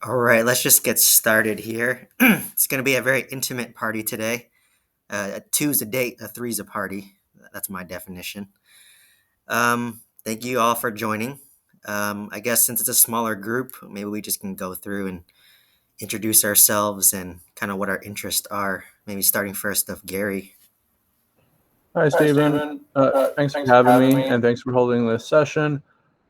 All right, let's just get started here. It's going to be a very intimate party today. A two's a date, a three's a party. That's my definition. Thank you all for joining. I guess since it's a smaller group, maybe we just can go through and introduce ourselves and kind of what our interests are. Maybe starting first of Gary. Hi, Hi, Stephen. Stephen. Thanks for Thanks for having having me, me. and thanks for holding this session.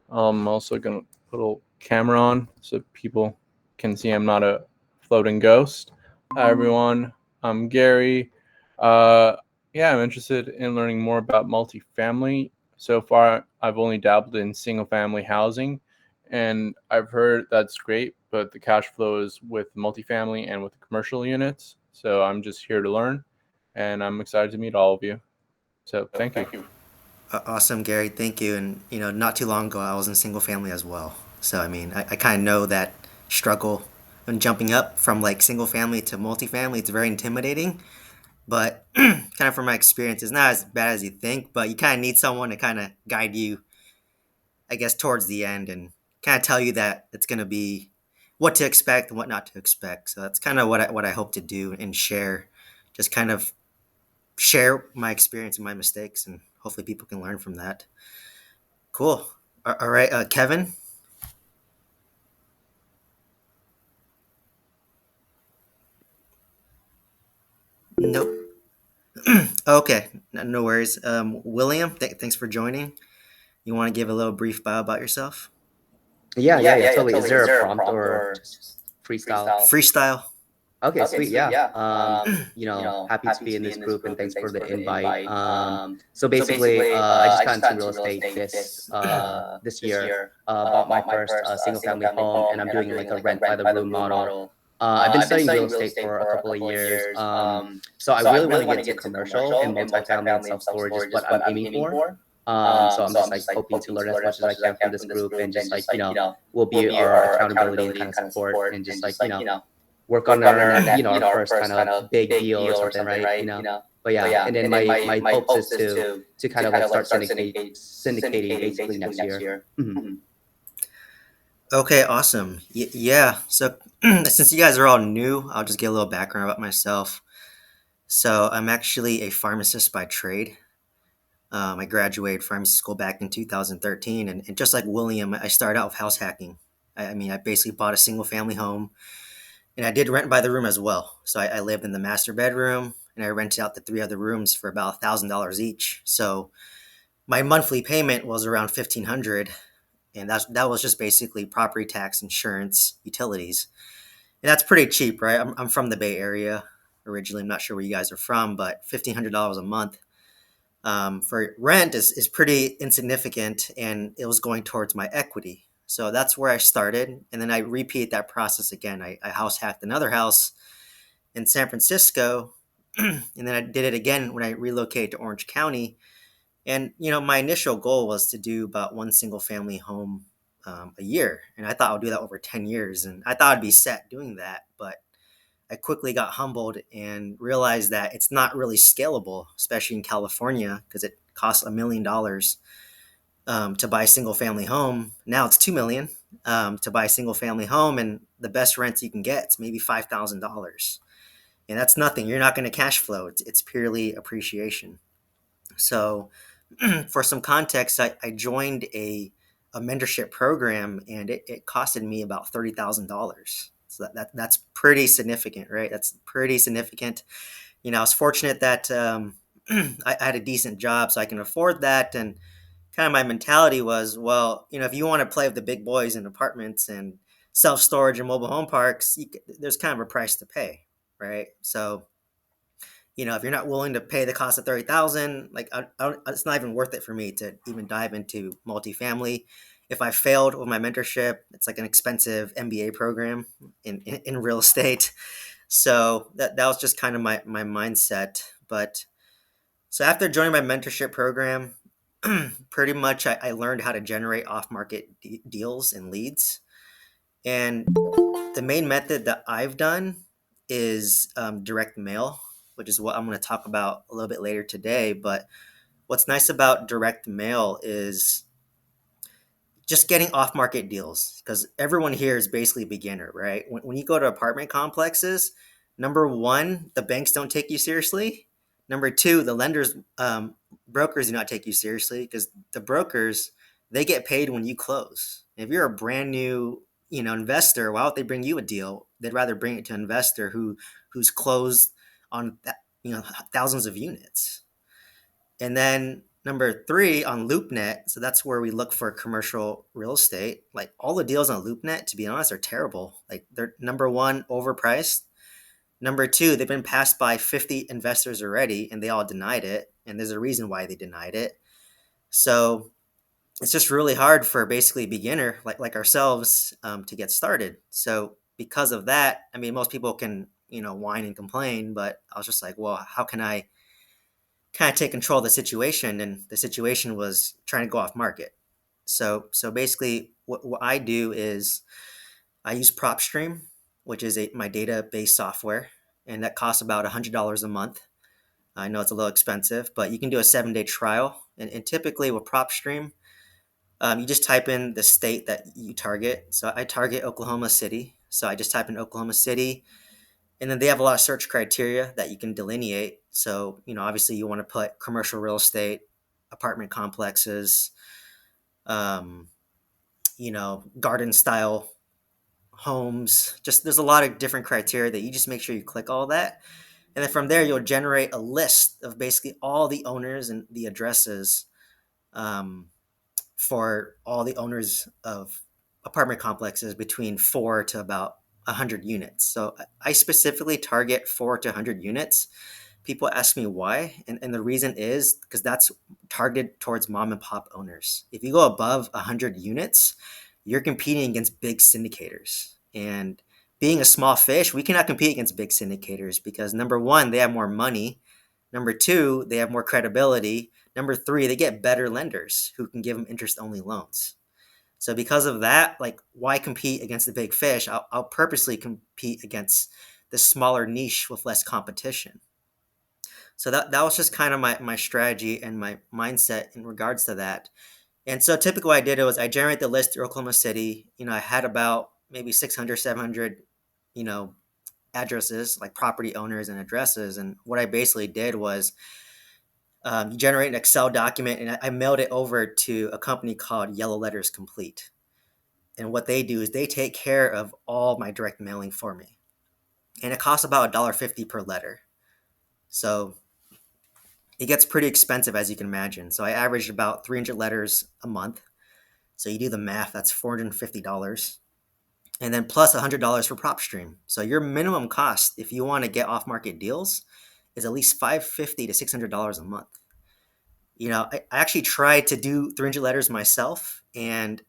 I'm also going to put a little camera on so people can see I'm not a floating ghost. Hi, everyone. I'm Gary. Uh, yeah, I'm interested in learning more about multifamily. So far, I've only dabbled in single-family housing, and I've heard that's great, but the cash flow is with multifamily and with the commercial units. So I'm just here to learn, and I'm excited to meet all of you. So thank you. Thank you. Awesome, Gary. Thank you. And, not too long ago, I was in single family as well. So, I mean, I kind of know that struggle when jumping up from like single family to multifamily. It's very intimidating. But kind of from my experience, it's not as bad as you think, but you kind of need someone to kind of guide you, I guess, towards the end and kind of tell you that it's going to be what to expect and what not to expect. So that's kind of what I hope to do and share, just kind of share my experience and my mistakes, and hopefully people can learn from that. Cool. All right, Kevin. Nope. Okay, no worries. William, thanks for joining. You want to give a little brief bio about yourself? Yeah, totally. Is Is there a there a prompt prompt or or just freestyle? freestyle? Freestyle. Okay, Okay, sweet. sweet. Yeah. Yeah. Happy to Happy be to in be this in this group and group and thanks for thanks the for the invite. invite. So basically, I just I got just into got real into real estate estate this this year. year. Bought my Bought my first first single single family family home, and home, I'm and I'm doing doing like a like a rent by rent the by the room room model. model. I've been I've been studying real studying real estate estate for a for a couple of couple of years. years. So I So I really want really to want get to into get to commercial commercial and and multifamily and multifamily and self self storage is storage is what I'm what I'm aiming aiming for. for. So I'm So just I'm like just like hoping to hoping learn to as learn much as as I much as I can from can this from this group and group just and like, just will be will be our our accountability and accountability kind and of kind of support support and just and like, just like work on work on our, our our our first kind first kind of of big big deal or deal or something, something, right? right? But But yeah, yeah, and then and then my my hopes is hopes is to kind to of kind like of like start start syndicating syndicating basically basically next next year. year. Mhm. Mhm. Okay, awesome. Yeah. So since you guys are all new, I'll just get a little background about myself. So I'm actually a pharmacist by trade. I graduated pharmacy school back in 2013, and just like William, I started out with house hacking. I mean, I basically bought a single family home, and I did rent by the room as well. So I lived in the master bedroom, and I rented out the three other rooms for about $1,000 each. So my monthly payment was around 1,500, and that was just basically property tax, insurance, utilities, and that's pretty cheap, right? I'm from the Bay Area originally. I'm not sure where you guys are from, but $1,500 a month for rent is pretty insignificant, and it was going towards my equity. So that's where I started, and then I repeat that process again. I house hacked another house in San Francisco, and then I did it again when I relocated to Orange County. And my initial goal was to do about one single family home a year, and I thought I would do that over 10 years, and I thought I'd be set doing that, but I quickly got humbled and realized that it's not really scalable, especially in California, because it costs $1 million to buy a single family home. Now it's 2 million to buy a single family home, and the best rents you can get is maybe $5,000, and that's nothing. You're not going to cash flow. It's purely appreciation. So, for some context, I joined a mentorship program, and it costed me about $30,000. So that's pretty significant, right? That's pretty significant. I was fortunate that I had a decent job, so I can afford that. And kind of my mentality was, well, if you want to play with the big boys in apartments and self storage and mobile home parks, there's kind of a price to pay, right? So if you're not willing to pay the cost of 30,000, like it's not even worth it for me to even dive into multifamily. If I failed with my mentorship, it's like an expensive MBA program in real estate. So that was just kind of my mindset. But so after joining my mentorship program, pretty much I learned how to generate off market deals and leads. And the main method that I've done is direct mail, which is what I'm going to talk about a little bit later today. But what's nice about direct mail is just getting off market deals, because everyone here is basically a beginner, right? When you go to apartment complexes, number one, the banks don't take you seriously. Number two, the lenders, brokers do not take you seriously, because the brokers, they get paid when you close. If you're a brand new, investor, why would they bring you a deal? They'd rather bring it to an investor who's closed on that, thousands of units. And then number three on LoopNet, so that's where we look for commercial real estate. Like all the deals on LoopNet, to be honest, are terrible. Like they're number one, overpriced. Number two, they've been passed by 50 investors already and they all denied it. And there's a reason why they denied it. So it's just really hard for basically a beginner like ourselves to get started. So because of that, I mean, most people can, whine and complain, but I was just like, well, how can I kind of take control of the situation? And the situation was trying to go off market. So basically what I do is I use PropStream, which is my database software, and that costs about $100 a month. I know it's a little expensive, but you can do a 7-day trial. And typically with PropStream, you just type in the state that you target. So I target Oklahoma City. So I just type in Oklahoma City, and then they have a lot of search criteria that you can delineate. So, obviously you want to put commercial real estate, apartment complexes, um, garden style homes. Just there's a lot of different criteria that you just make sure you click all that. And then from there, you'll generate a list of basically all the owners and the addresses, um, for all the owners of apartment complexes between 4 to about 100 units. So I specifically target 4 to 100 units. People ask me why, and the reason is because that's targeted towards mom and pop owners. If you go above 100 units, you're competing against big syndicators. And being a small fish, we cannot compete against big syndicators because number one, they have more money. Number two, they have more credibility. Number three, they get better lenders who can give them interest-only loans. So because of that, like, why compete against the big fish? I'll purposely compete against the smaller niche with less competition. So that was just kind of my strategy and my mindset in regards to that. And so typically what I did was I generated the list through Oklahoma City. I had about maybe 600, 700, you know, addresses, like property owners and addresses. And what I basically did was you generate an Excel document, and I mailed it over to a company called Yellow Letters Complete. And what they do is they take care of all my direct mailing for me. And it costs about $1.50 per letter. So it gets pretty expensive, as you can imagine. So I averaged about 300 letters a month. So you do the math, that's $450. And then plus $100 for PropStream. So your minimum cost, if you want to get off market deals, is at least $550 to $600 a month. I actually tried to do 300 letters myself. And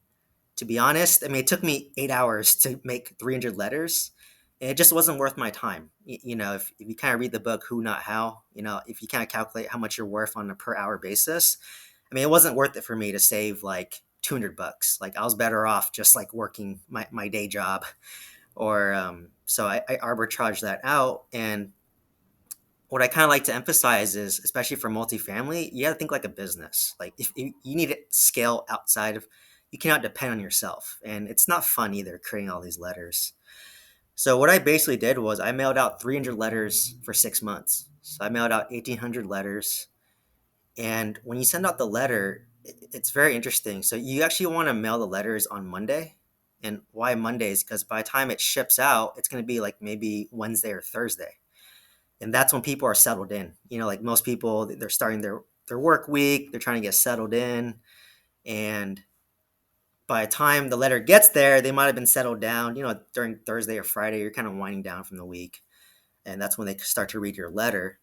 to be honest, I mean, it took me 8 hours to make 300 letters. And it just wasn't worth my time. If you kind of read the book, Who Not How, if you kind of calculate how much you're worth on a per hour basis, I mean, it wasn't worth it for me to save like $200. Like I was better off just like working my day job or, so I arbitraged that out. And what I kind of like to emphasize is, especially for multifamily, you got to think like a business. Like if you need to scale outside of, you cannot depend on yourself. And it's not fun either creating all these letters. So what I basically did was I mailed out 300 letters for 6 months. So I mailed out 1,800 letters. And when you send out the letter, it's very interesting. So you actually want to mail the letters on Monday. And why Mondays? Because by the time it ships out, it's going to be like maybe Wednesday or Thursday. And that's when people are settled in. Like most people, they're starting their work week, they're trying to get settled in. And by the time the letter gets there, they might have been settled down. During Thursday or Friday, you're kind of winding down from the week. And that's when they start to read your letter.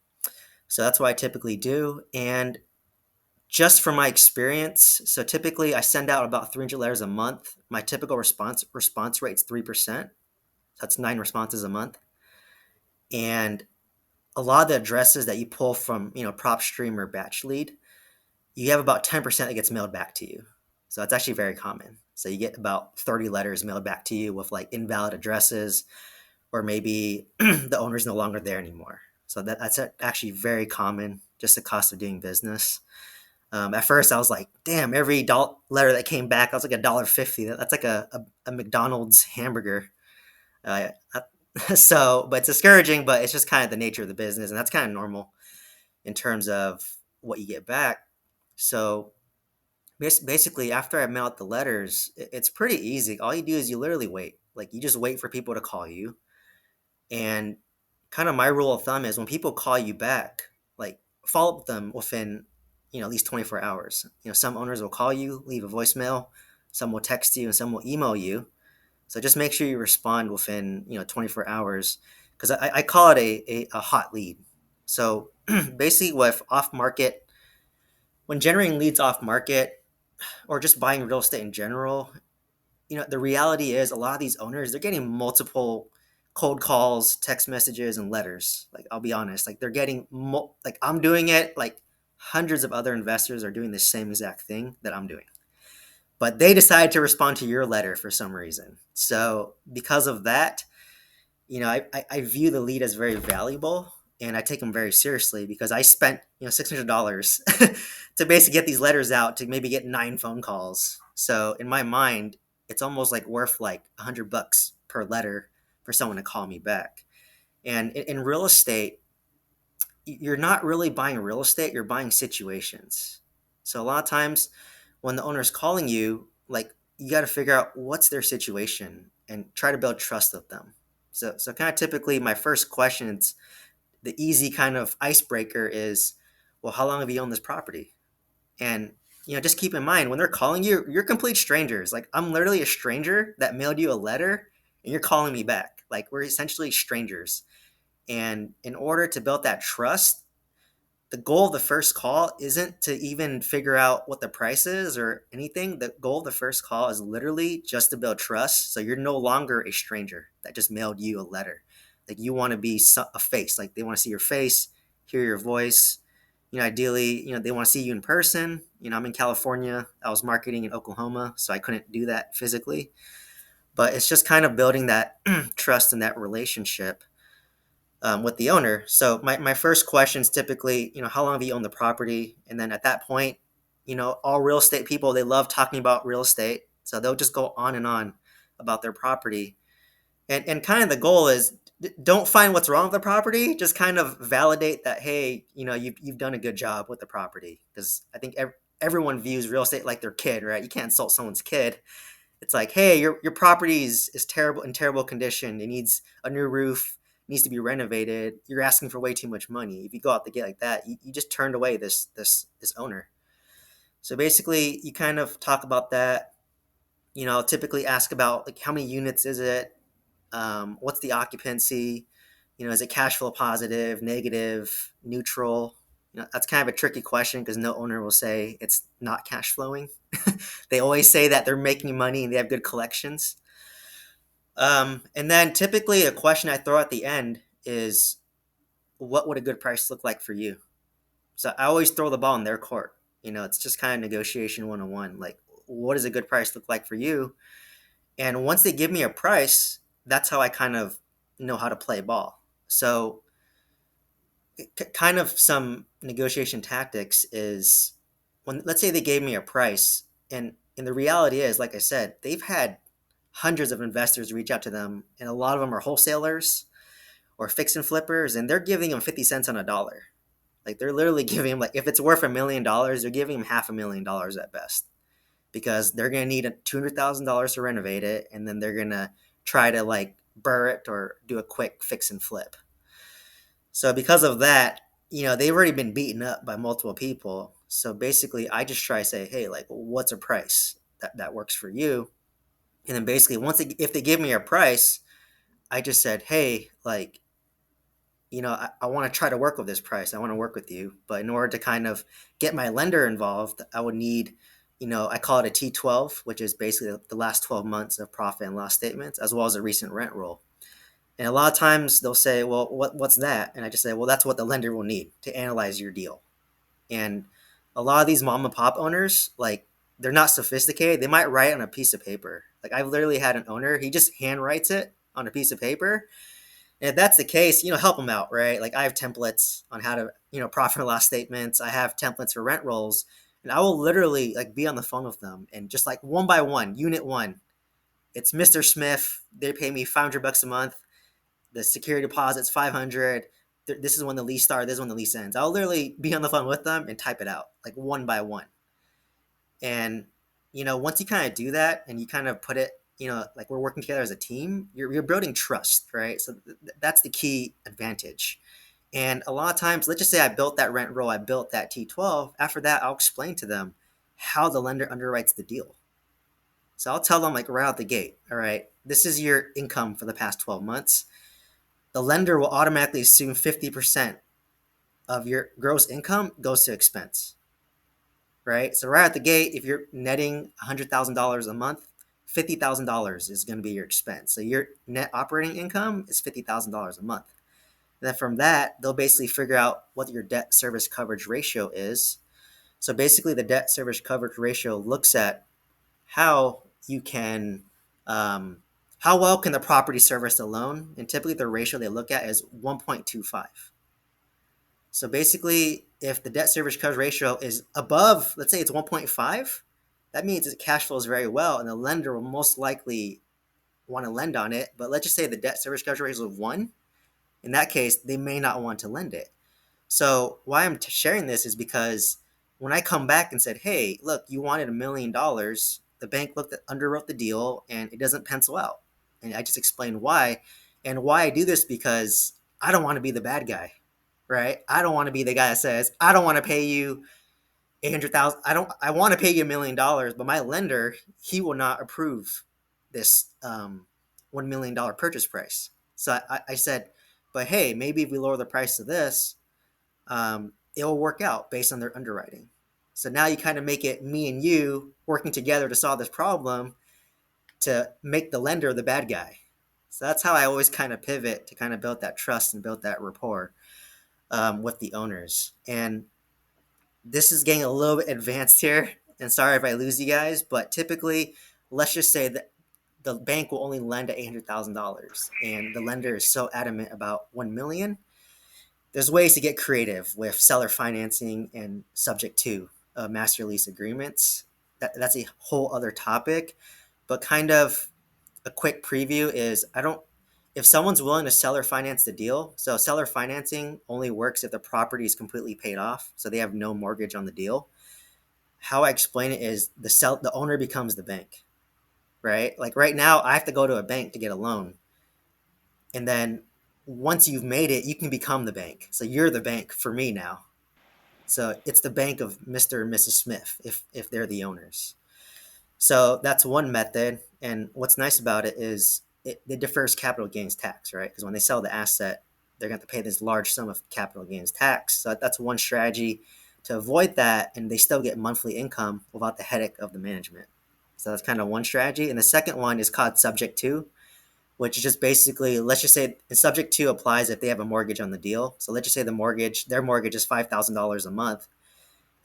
So that's what I typically do. And just from my experience, so typically I send out about 300 letters a month. My typical response rate is 3%. That's 9 responses a month. And a lot of the addresses that you pull from, PropStream or Batch Lead, you have about 10% that gets mailed back to you. So that's actually very common. So you get about 30 letters mailed back to you with like invalid addresses, or maybe the owner's no longer there anymore. So that's actually very common, just the cost of doing business. At first, I was like, "Damn!" Every letter that came back, I was like $1.50. That's like a McDonald's hamburger. Uh, so, but it's discouraging. But it's just kind of the nature of the business, and that's kind of normal in terms of what you get back. So, basically, after I mail out the letters, it's pretty easy. All you do is you literally wait. Like you just wait for people to call you, and kind of my rule of thumb is when people call you back, like follow up with them within, at least 24 hours. Some owners will call you, leave a voicemail, some will text you, and some will email you. So just make sure you respond within, 24 hours, because I call it a hot lead. So basically, with off market, when generating leads off market or just buying real estate in general, the reality is a lot of these owners, they're getting multiple cold calls, text messages, and letters. Like, I'll be honest, like they're getting, like I'm doing it, like hundreds of other investors are doing the same exact thing that I'm doing. But they decided to respond to your letter for some reason. So because of that, I view the lead as very valuable, and I take them very seriously because I spent, $600 to basically get these letters out to maybe get 9 phone calls. So in my mind, it's almost like worth like $100 per letter for someone to call me back. And in real estate, you're not really buying real estate, you're buying situations. So a lot of times when the owner's calling you, like you got to figure out what's their situation and try to build trust with them. So kind of typically my first question, it's the easy kind of icebreaker is, well, how long have you owned this property? And just keep in mind when they're calling you, you're complete strangers. Like I'm literally a stranger that mailed you a letter and you're calling me back. Like we're essentially strangers. And in order to build that trust, the goal of the first call isn't to even figure out what the price is or anything. The goal of the first call is literally just to build trust. So you're no longer a stranger that just mailed you a letter. Like you want to be a face. Like they want to see your face, hear your voice. Ideally, they want to see you in person. I'm in California. I was marketing in Oklahoma, so I couldn't do that physically. But it's just kind of building that trust and that relationship with the owner. So my first question is typically, how long have you owned the property? And then at that point, all real estate people, they love talking about real estate. So they'll just go on and on about their property. And kind of the goal is don't find what's wrong with the property. Just kind of validate that, hey, you've done a good job with the property. Because I think everyone views real estate like their kid, right? You can't insult someone's kid. It's like, hey, your property is terrible, in terrible condition. It needs a new roof, needs to be renovated. You're asking for way too much money. If you go out the gate like that, you just turned away this owner. So basically, you kind of talk about that. Typically ask about like how many units is it? What's the occupancy? Is it cash flow positive, negative, neutral? That's kind of a tricky question because no owner will say it's not cash flowing. They always say that they're making money and they have good collections. And then typically a question I throw at the end is, what would a good price look like for you? So I always throw the ball in their court. It's just kind of negotiation 101. Like, what does a good price look like for you? And once they give me a price, that's how I kind of know how to play ball. So kind of some negotiation tactics is when, let's say they gave me a price, and the reality is, like I said, they've had hundreds of investors reach out to them, and a lot of them are wholesalers or fix and flippers, and they're giving them 50 cents on a dollar. Like they're literally giving them, like if it's worth $1 million, they're giving them $500,000 at best, because they're gonna need $200,000 to renovate it, and then they're gonna try to like burr it or do a quick fix and flip. So because of that, they've already been beaten up by multiple people. So basically, I just try to say, hey, like, what's a price that works for you? And then basically, if they give me a price, I just said, hey, like, I want to try to work with this price. I want to work with you. But in order to kind of get my lender involved, I would need, I call it a T12, which is basically the last 12 months of profit and loss statements, as well as a recent rent roll. And a lot of times they'll say, well, what's that? And I just say, well, that's what the lender will need to analyze your deal. And a lot of these mom and pop owners, like, they're not sophisticated. They might write on a piece of paper. Like, I've literally had an owner, he just hand writes it on a piece of paper. And if that's the case, help them out, right? Like, I have templates on how to, profit and loss statements. I have templates for rent rolls. And I will literally like be on the phone with them and just like one by one, unit one, it's Mr. Smith. They pay me $500 a month. The security deposit's 500. This is when the lease starts. This is when the lease ends. I'll literally be on the phone with them and type it out like one by one. And once you kind of do that and you kind of put it, like we're working together as a team, you're building trust, right? So that's the key advantage. And a lot of times, let's just say I built that rent roll, I built that T12. After that, I'll explain to them how the lender underwrites the deal. So I'll tell them like right out the gate, all right, this is your income for the past 12 months. The lender will automatically assume 50% of your gross income goes to expense, right? So right out the gate, if you're netting $100,000 a month, $50,000 is going to be your expense. So your net operating income is $50,000 a month. And then from that, they'll basically figure out what your debt service coverage ratio is. So basically, the debt service coverage ratio looks at how you can, how well can the property service the loan? And typically, the ratio they look at is 1.25. So basically, if the debt service coverage ratio is above, let's say it's 1.5, that means it cash flows very well, and the lender will most likely want to lend on it. But let's just say the debt service coverage ratio is 1. In that case, they may not want to lend it. So why I'm sharing this is because when I come back and said, hey, look, you wanted $1 million, the bank underwrote the deal and it doesn't pencil out. And I just explained why. And why I do this because I don't want to be the bad guy, right? I don't want to be the guy that says, I don't want to pay you 800,000. I want to pay you $1 million, but my lender, he will not approve this $1 million purchase price. So I said, but hey, maybe if we lower the price of this, it will work out based on their underwriting. So now you kind of make it me and you working together to solve this problem to make the lender the bad guy. So that's how I always kind of pivot to kind of build that trust and build that rapport with the owners. And this is getting a little bit advanced here. And sorry if I lose you guys, but typically, let's just say that the bank will only lend at $800,000 and the lender is so adamant about 1 million. There's ways to get creative with seller financing and subject to master lease agreements. That's a whole other topic, but kind of a quick preview is if someone's willing to seller finance the deal, so seller financing only works if the property is completely paid off, so they have no mortgage on the deal. How I explain it is the owner becomes the bank, right? Like right now, I have to go to a bank to get a loan. And then once you've made it, you can become the bank. So you're the bank for me now. So it's the bank of Mr. and Mrs. Smith if they're the owners. So that's one method. And what's nice about it is it defers capital gains tax, right? Because when they sell the asset, they're going to have to pay this large sum of capital gains tax. So that's one strategy to avoid that. And they still get monthly income without the headache of the management. So that's kind of one strategy. And the second one is called subject to, which is just basically, let's just say subject to applies if they have a mortgage on the deal. So let's just say their mortgage is $5,000 a month.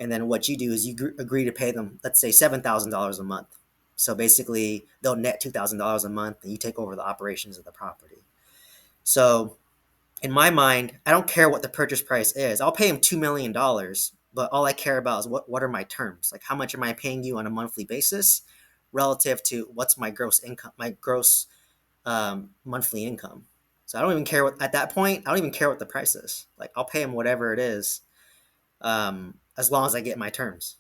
And then what you do is you agree to pay them, let's say $7,000 a month. So basically they'll net $2,000 a month and you take over the operations of the property. So in my mind, I don't care what the purchase price is. I'll pay him $2 million, but all I care about is what are my terms? Like how much am I paying you on a monthly basis relative to what's my gross income, my gross monthly income. So I don't even care at that point. I don't even care what the price is. Like I'll pay him whatever it is, as long as I get my terms.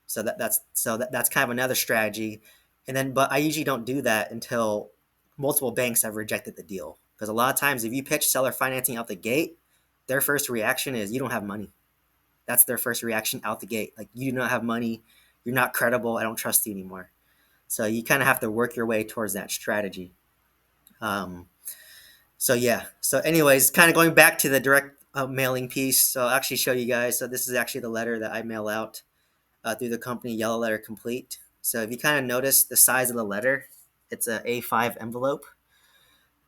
So that's kind of another strategy. And then, but I usually don't do that until multiple banks have rejected the deal. Because a lot of times, if you pitch seller financing out the gate, their first reaction is you don't have money. That's their first reaction out the gate. Like you do not have money. You're not credible. I don't trust you anymore. So you kind of have to work your way towards that strategy. Um, so yeah. So anyways, kind of going back to the direct mailing piece. So I'll actually show you guys. So this is actually the letter that I mail out through the company, Yellow Letter Complete. So if you kind of notice the size of the letter, it's a A5 envelope.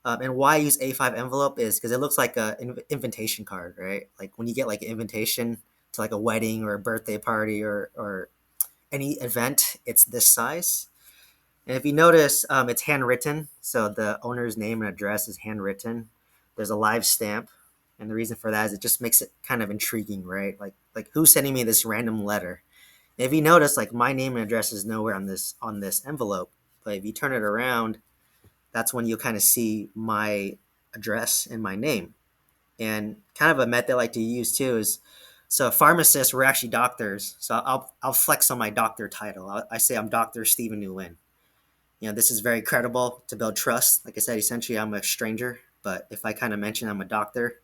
And why I use A5 envelope is because it looks like an invitation card, right? Like when you get like an invitation to like a wedding or a birthday party or any event, it's this size. And if you notice, it's handwritten. So the owner's name and address is handwritten. There's a live stamp. And the reason for that is it just makes it kind of intriguing, right? Like who's sending me this random letter? If you notice, like my name and address is nowhere on this envelope, but if you turn it around, that's when you'll kind of see my address and my name. And kind of a method I like to use too is, so pharmacists, we're actually doctors. So I'll flex on my doctor title. I say I'm Dr. Stephen Nguyen. This is very credible to build trust. Like I said, essentially I'm a stranger, but if I kind of mention I'm a doctor,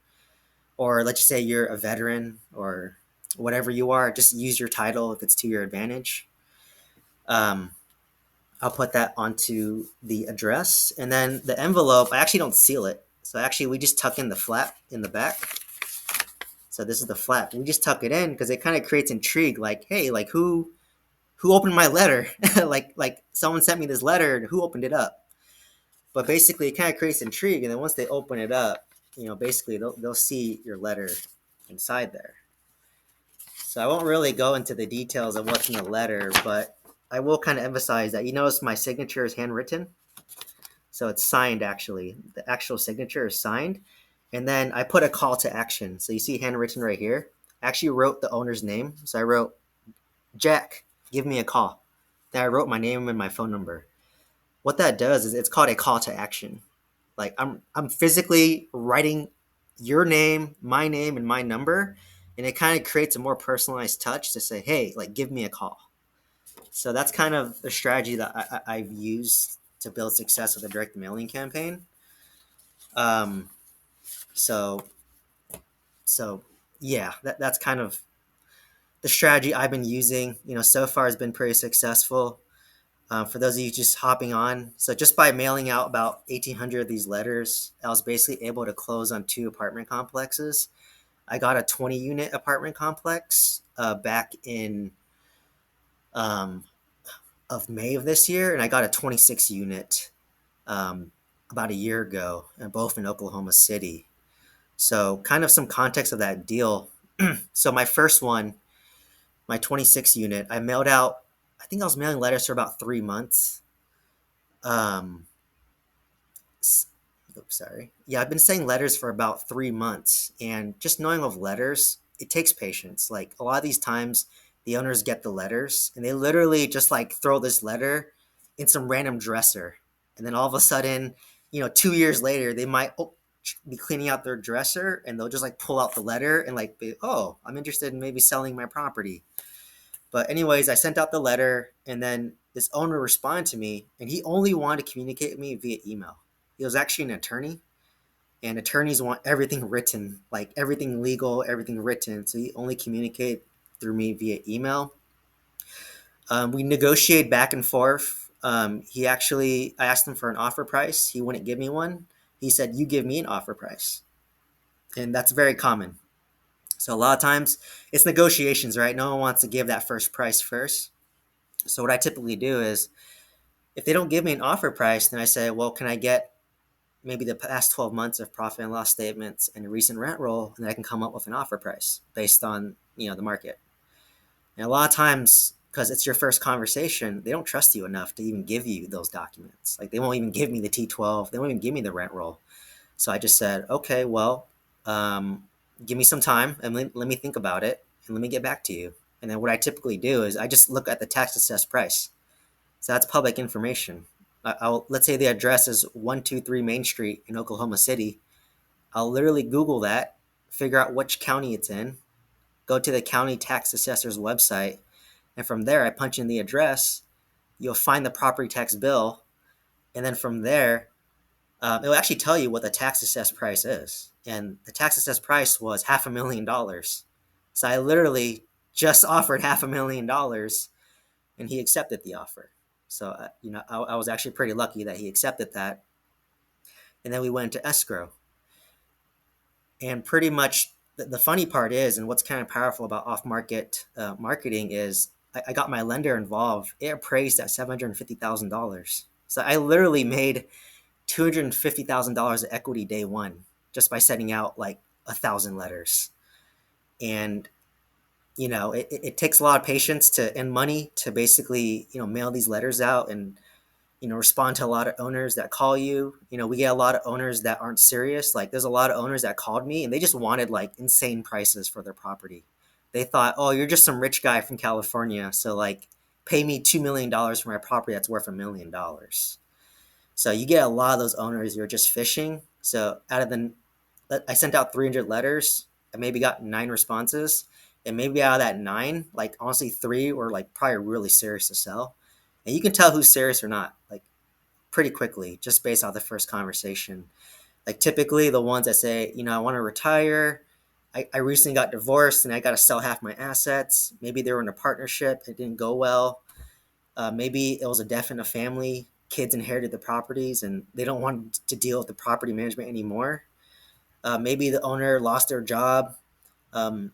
or let's just say you're a veteran or whatever you are, just use your title if it's to your advantage. Um, I'll put that onto the address, and then the envelope. I actually don't seal it. So actually, we just tuck in the flap in the back. So this is the flap. We just tuck it in because it kind of creates intrigue. Like, hey, like who opened my letter? like someone sent me this letter, and who opened it up? But basically, it kind of creates intrigue, and then once they open it up, basically they'll see your letter inside there. So I won't really go into the details of what's in the letter, but I will kind of emphasize that you notice my signature is handwritten. So it's signed actually. The actual signature is signed. And then I put a call to action. So you see handwritten right here. I actually wrote the owner's name. So I wrote, Jack, give me a call. Then I wrote my name and my phone number. What that does is it's called a call to action. Like I'm physically writing your name, and my number, and it kind of creates a more personalized touch to say, hey, like give me a call. So that's kind of the strategy that I've used to build success with a direct mailing campaign. Um, so so yeah, that's kind of the strategy I've been using. So far has been pretty successful. For those of you just hopping on, so just by mailing out about 1,800 of these letters, I was basically able to close on 2 apartment complexes. I got a 20-unit apartment complex back in um, of May of this year, and I got a 26-unit about a year ago, and both in Oklahoma City. So, kind of some context of that deal. So, my first one, my 26 unit, I mailed out. I think I was mailing letters for about 3 months. Um, Oops, sorry. Yeah, I've been sending letters for about 3 months, and just knowing of letters, it takes patience. Like a lot of these times, the owners get the letters, and they literally just like throw this letter in some random dresser, and then all of a sudden, 2 years later, they might be cleaning out their dresser, and they'll just like pull out the letter and like, be, oh, I'm interested in maybe selling my property. But anyways, I sent out the letter, and then this owner responded to me, and he only wanted to communicate with me via email. He was actually an attorney, and attorneys want everything written, like everything legal, everything written. So he only communicated through me via email. We negotiated back and forth. I asked him for an offer price. He wouldn't give me one. He said, "You give me an offer price," and that's very common. So a lot of times it's negotiations, right? No one wants to give that first price first. So what I typically do is, if they don't give me an offer price, then I say, well, can I get maybe the past 12 months of profit and loss statements and a recent rent roll, and then I can come up with an offer price based on the market. And a lot of times, because it's your first conversation, they don't trust you enough to even give you those documents. Like they won't even give me the T12, they won't even give me the rent roll. So I just said, okay, well, give me some time and let me think about it and let me get back to you. And then what I typically do is I just look at the tax assessed price. So that's public information. Let's say the address is 123 Main Street in Oklahoma City. I'll literally Google that, figure out which county it's in, go to the county tax assessor's website, and from there I punch in the address. You'll find the property tax bill, and then from there, it'll actually tell you what the tax assessed price is. And the tax assessed price was $500,000. So I literally just offered $500,000, and he accepted the offer. So I was actually pretty lucky that he accepted that. And then we went into escrow. And pretty much the funny part is, and what's kind of powerful about off-market marketing is, I got my lender involved. It appraised at $750,000. So I literally made $250,000 of equity day one just by sending out like 1,000 letters. And it takes a lot of patience and money to basically mail these letters out and respond to a lot of owners that call you. We get a lot of owners that aren't serious. Like there's a lot of owners that called me and they just wanted like insane prices for their property. They thought, oh, you're just some rich guy from California, so like pay me $2 million for my property that's worth $1 million. So you get a lot of those owners who are just fishing. So out of the, I sent out 300 letters. I maybe got 9 responses, and maybe out of that nine, like honestly, three were like probably really serious to sell, and you can tell who's serious or not, like pretty quickly, just based off the first conversation. Like typically, the ones that say, I want to retire. I recently got divorced and I got to sell half my assets. Maybe they were in a partnership. It didn't go well. Maybe it was a death in a family. Kids inherited the properties and they don't want to deal with the property management anymore. Maybe the owner lost their job. Um,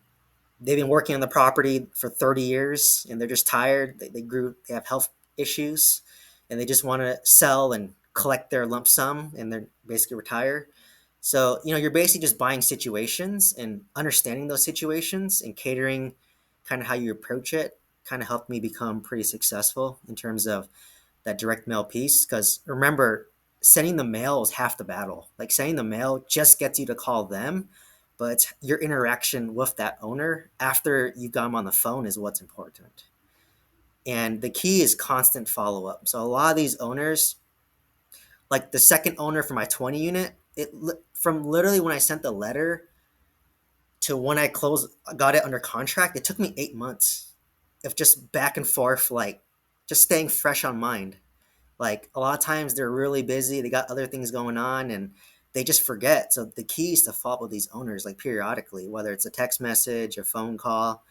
they've been working on the property for 30 years and they're just tired. They have health issues and they just want to sell and collect their lump sum and they're basically retire. So, you're basically just buying situations and understanding those situations and catering kind of how you approach it kind of helped me become pretty successful in terms of that direct mail piece. Because remember, sending the mail is half the battle. Like sending the mail just gets you to call them, but it's your interaction with that owner after you got them on the phone is what's important. And the key is constant follow up. So a lot of these owners, like the second owner for my 20 unit, from literally when I sent the letter to when I got it under contract, it took me 8 months of just back and forth, like just staying fresh on mind. Like a lot of times they're really busy, they got other things going on, and they just forget. So the key is to follow up with these owners like periodically, whether it's a text message, a phone call,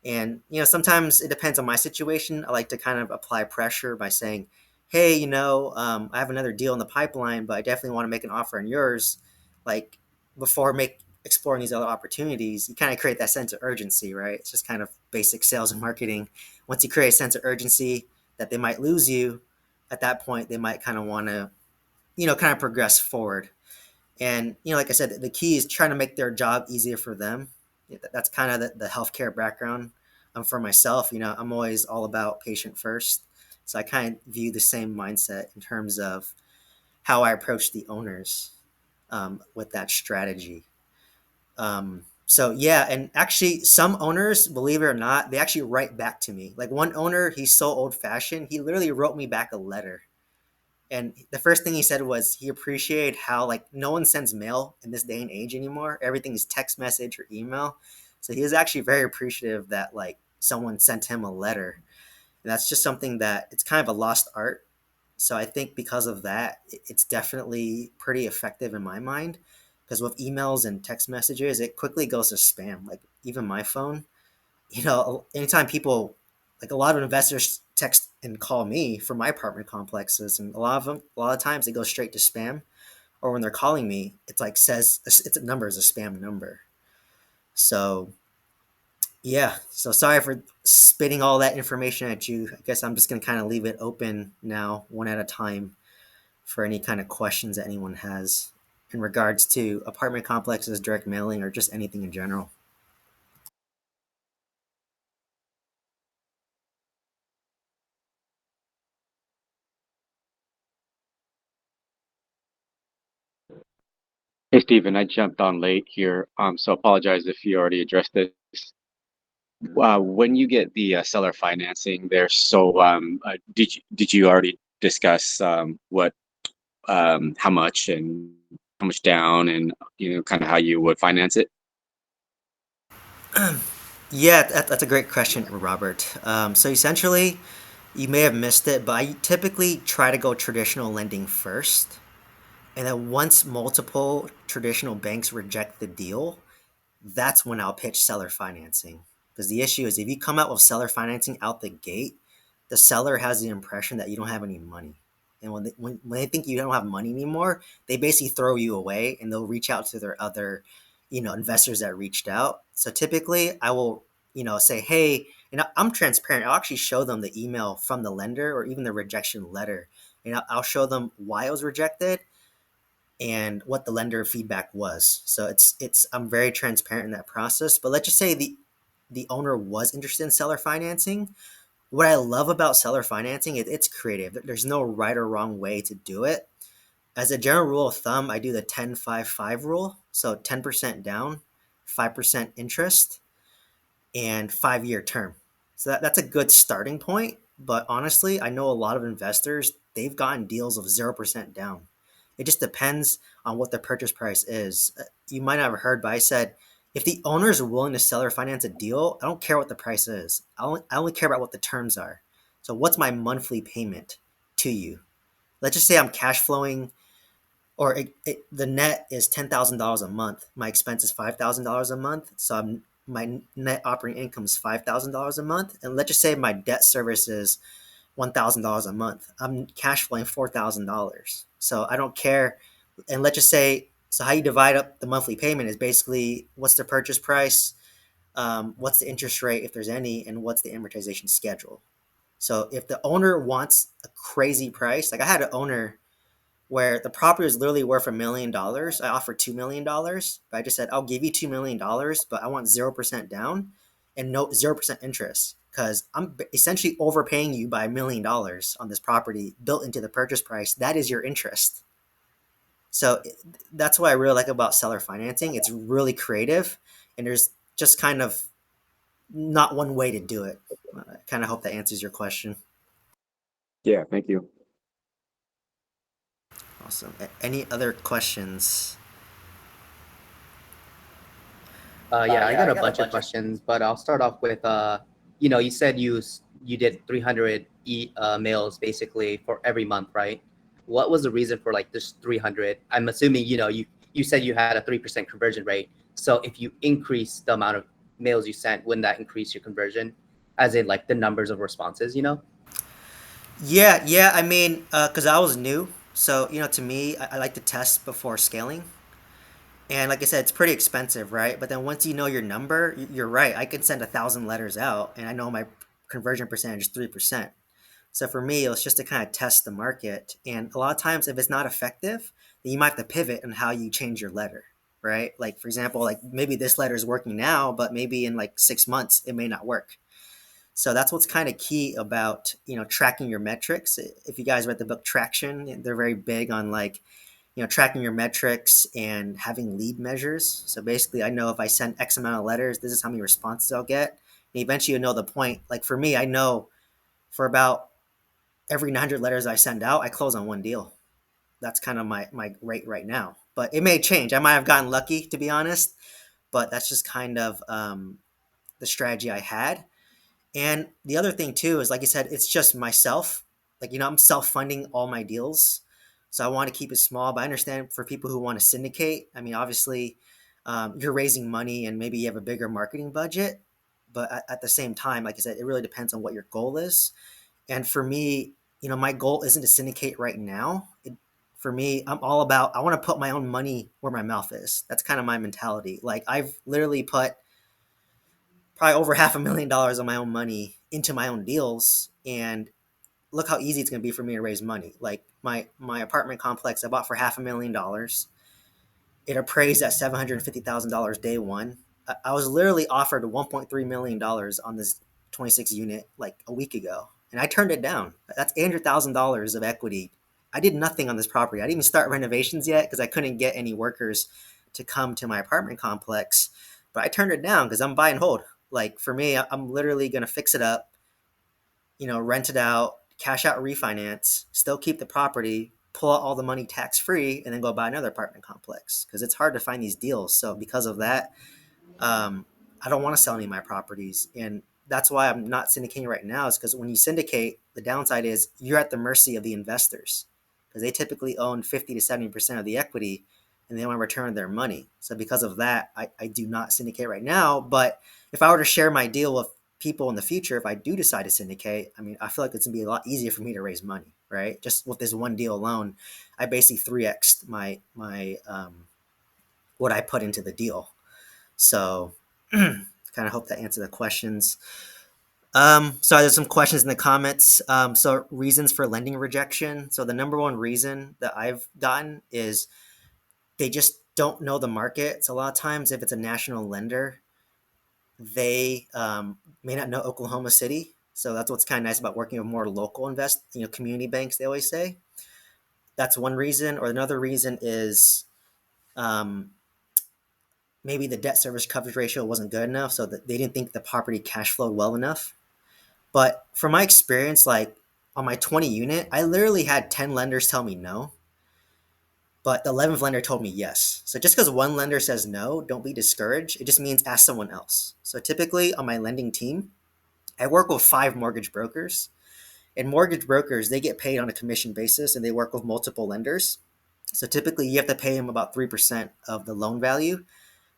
and sometimes it depends on my situation. I like to kind of apply pressure by saying, "Hey, I have another deal in the pipeline, but I definitely want to make an offer on yours." Like before make exploring these other opportunities, you kind of create that sense of urgency, right? It's just kind of basic sales and marketing. Once you create a sense of urgency that they might lose you, at that point they might kind of want to, kind of progress forward. And like I said, the key is trying to make their job easier for them. That's kind of the healthcare background. For myself, I'm always all about patient first. So I kind of view the same mindset in terms of how I approach the owners with that strategy. So yeah, and actually, some owners, believe it or not, they actually write back to me. Like one owner, he's so old fashioned. He literally wrote me back a letter, and the first thing he said was he appreciated how like no one sends mail in this day and age anymore. Everything is text message or email. So he was actually very appreciative that like someone sent him a letter. And that's just something that it's kind of a lost art. So I think because of that, it's definitely pretty effective in my mind. Because with emails and text messages, it quickly goes to spam. Like even my phone, anytime people, like a lot of investors text and call me for my apartment complexes, and a lot of times they go straight to spam, or when they're calling me, it's like says it's a number is a spam number. So yeah, so sorry for spitting all that information at you. I guess I'm just gonna kind of leave it open now, one at a time, for any kind of questions that anyone has in regards to apartment complexes, direct mailing, or just anything in general. Hey, Stephen, I jumped on late here, so apologize if you already addressed this. When you get the seller financing there, so did you already discuss how much and how much down and kind of how you would finance it? Yeah, that's a great question, Robert. So essentially, you may have missed it, but I typically try to go traditional lending first. And then once multiple traditional banks reject the deal, that's when I'll pitch seller financing. Because the issue is if you come out with seller financing out the gate, the seller has the impression that you don't have any money. And when they think you don't have money anymore, they basically throw you away and they'll reach out to their other, investors that reached out. So typically I will, say, hey, I'm transparent. I'll actually show them the email from the lender or even the rejection letter. And I'll show them why it was rejected and what the lender feedback was. So it's I'm very transparent in that process. But let's just say the owner was interested in seller financing. What I love about seller financing is it's creative. There's no right or wrong way to do it. As a general rule of thumb, I do the 10-5-5 rule. So 10% down, 5% interest. and 5-year term. So that's a good starting point. But honestly, I know a lot of investors, they've gotten deals of 0% down. It just depends on what the purchase price is. You might not have heard, but I said if the owners are willing to sell or finance a deal, I don't care what the price is. I only care about what the terms are. So what's my monthly payment to you? Let's just say I'm cash flowing, or the net is $10,000 a month. My expense is $5,000 a month. So my net operating income is $5,000 a month. And let's just say my debt service is $1,000 a month. I'm cash flowing $4,000. So I don't care. And let's just say, so how you divide up the monthly payment is basically what's the purchase price, what's the interest rate if there's any, and what's the amortization schedule. So if the owner wants a crazy price, like I had an owner where the property was literally worth $1 million. I offered $2 million, but I just said I'll give you $2 million, but I want 0% down and no 0% interest because I'm essentially overpaying you by $1 million on this property built into the purchase price. That is your interest. So that's what I really like about seller financing. It's really creative, and there's just kind of not one way to do it. I kind of hope that answers your question. Yeah, thank you. Awesome. Any other questions? Yeah, I got a bunch of questions, but I'll start off with, you said you did 300 mails basically for every month, right? What was the reason for like this 300? I'm assuming, you said you had a 3% conversion rate. So if you increase the amount of mails you sent, wouldn't that increase your conversion? As in like the numbers of responses? Yeah. I mean, because I was new, so to me, I like to test before scaling. And like I said, it's pretty expensive, right? But then once you know your number, you're right. I could send 1,000 letters out, and I know my conversion percentage is 3%. So for me, it was just to kind of test the market. And a lot of times, if it's not effective, then you might have to pivot on how you change your letter, right? Like for example, like maybe this letter is working now, but maybe in like 6 months it may not work. So that's what's kind of key about tracking your metrics. If you guys read the book Traction, they're very big on like tracking your metrics and having lead measures. So basically, I know if I send X amount of letters, this is how many responses I'll get. And eventually, you know the point. Like for me, I know for about every 900 letters I send out, I close on one deal. That's kind of my rate right now. But it may change. I might have gotten lucky, to be honest. But that's just kind of the strategy I had. And the other thing too is, like you said, it's just myself. Like, I'm self-funding all my deals. So I want to keep it small, but I understand for people who want to syndicate. I mean, obviously, you're raising money and maybe you have a bigger marketing budget. But at the same time, like I said, it really depends on what your goal is. And for me, my goal isn't to syndicate right now. For me, I'm all about, I want to put my own money where my mouth is. That's kind of my mentality. Like I've literally put probably over $500,000 of my own money into my own deals, and look how easy it's going to be for me to raise money. Like my apartment complex I bought for $500,000. It appraised at $750,000 day one. I was literally offered $1.3 million on this 26 unit like a week ago, and I turned it down. That's $800,000 of equity. I did nothing on this property. I didn't even start renovations yet because I couldn't get any workers to come to my apartment complex. But I turned it down because I'm buy and hold. Like for me, I'm literally gonna fix it up, rent it out, cash out refinance, still keep the property, pull out all the money tax free, and then go buy another apartment complex because it's hard to find these deals. So because of that, I don't want to sell any of my properties, and that's why I'm not syndicating right now. Is because when you syndicate, the downside is you're at the mercy of the investors because they typically own 50 to 70% of the equity, and they want to return their money. So because of that, I do not syndicate right now. But if I were to share my deal with people in the future, if I do decide to syndicate, I mean, I feel like it's gonna be a lot easier for me to raise money, right? Just with this one deal alone, I basically 3x'd my what I put into the deal. So kind of hope that answered the questions. So there's some questions in the comments. So reasons for lending rejection. So the number one reason that I've gotten is they just don't know the market. So a lot of times if it's a national lender, they may not know Oklahoma City. So that's what's kind of nice about working with more local community banks, they always say. That's one reason. Or another reason is um, maybe the debt service coverage ratio wasn't good enough, so that they didn't think the property cash flowed well enough. But from my experience, like on my 20 unit, I literally had 10 lenders tell me no, but the 11th lender told me yes. So just because one lender says no, don't be discouraged. It just means ask someone else. So typically on my lending team, I work with 5 mortgage brokers. And mortgage brokers, they get paid on a commission basis and they work with multiple lenders. So typically you have to pay them about 3% of the loan value.